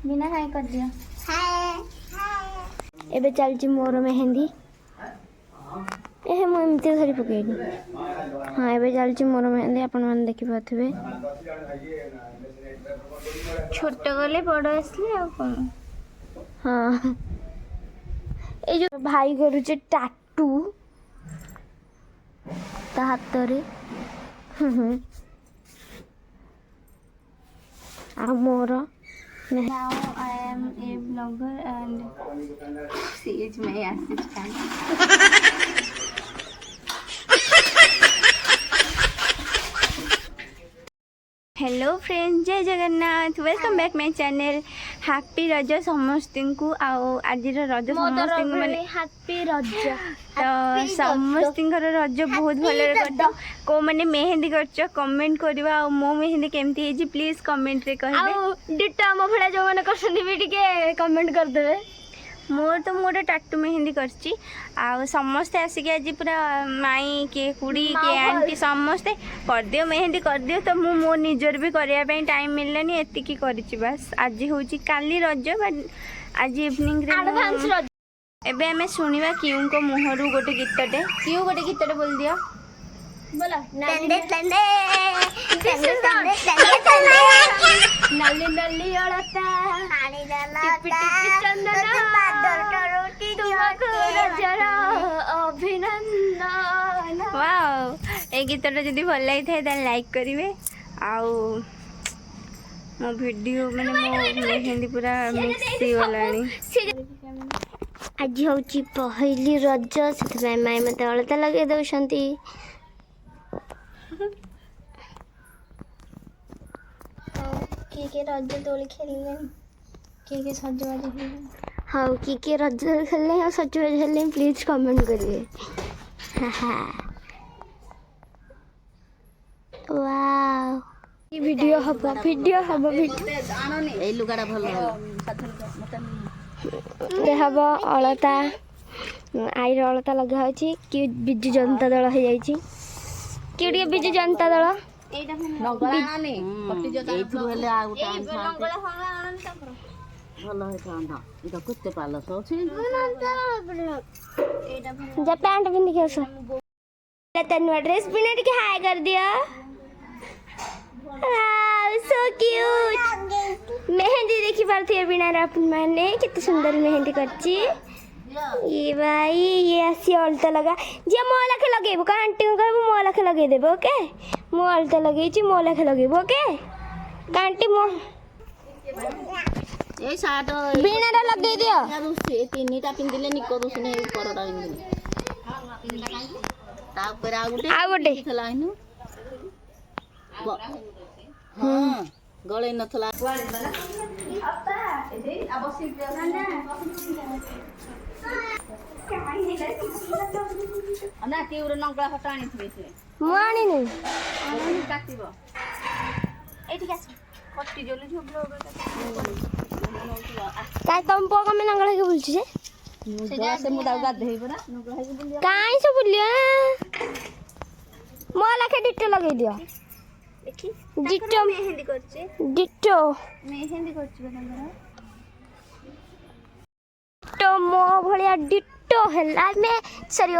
बिना हाय कर दियो एबे चलची मोर मेहंदी ए मु एमती धरी पकेनी हाँ एबे चलची मोर मेहंदी आपण मन देखि पाथबे छोट गले बड़ आसले आ कोन हाँ ए जो भाई करूचे टाटू ता हाथ रे आ मोर Now I am a blogger and she is my assistant. Hello friends जय Jagannath welcome back my channel happy Raja समस्त को आज रज समस्त माने हैप्पी रज तो समस्त रज बहुत भले कर को माने मेहंदी करछ कमेंट करबा आ मो मेहंदी केमती है जी प्लीज कमेंट रे कहबे आ डिटो हम भला जो माने करछनी भी टिके कमेंट कर देबे मोर तो मोर टाटू मेहंदी करची आ समस्ते आसिक आज पूरा माई के कुड़ी के आंटी समस्ते कर दियो मेहंदी कर दियो तो मु मो निजर भी करिया पे टाइम मिललानी एतिकी करची बस आज होची काली रज आज इवनिंग रे एडवांस रज एबे हमें सुनिबा क्यों को मुहरु गोटे गीतटे क्यों गोटे गीतटे बोल दियो बोला नंदे तंदे नल्ली नल्ली ओळता पानी डाला टिपी चंदन पादर रोटी तुमको जरा अभिनंदन वाओ ए गीतटा जदी भल लाइ थाए त लाइक करिवे आउ मो वीडियो माने मो मेहंदी पूरा मिक्स गलानी आज होची पहली रज से माई मते अलता लगे दउछंती के रज दोली खेलने के सजबाज हाँ के रज दोली खेलने और सजबाज खेलने प्लीज कमेंट करिए वाओ ये वीडियो हबो ए लुगाडा भलो देहबो अलता आईर अलता लगा अछि कि बिजु जनता दल हो जाई छी कि बिजु जनता दल नगला ने पट्टी जो एथु हेले आ उठा नगला होला आनन तकर भलो हे थांदा इटा कुत्ते पालो सोछि जे पैंट पिन के सो तनु ड्रेस पिने के हाय कर दिया वाओ सो क्यूट मेहंदी देखि पारथि बिना अपन माने कितनी सुंदर मेहंदी करची ये भाई ये ऐसी अलता लगा जे मो लखे लगेबो का आंटी को कहबो मो लखे लगे देबो ओके मो अलता लगेई छी मो लखे लगेबो ओके कांटी मो ए साट बिना रे लगे दियो यार से तीनटा पिंदिले निको दुसने परडा पिंदिले ता ऊपर आ गुटे थलाइनु हां गळे नथला अप्पा एदे अबसी ना केउर नंगला हटाणी थबे से मानी नै आनी काटिबो एठी कास कट्टी जली झोबलो काय तम पग में नंगला के बोलछि से से मुदा गाधै परा नंगला के बोलिया काई से बोलिया मोला के डिट्टो लगे दियो देखि डिट्टो मेहंदी करछे डिट्टो मेहंदी करछि बंदरा तो मो भलिया डिट्टो हला में सरी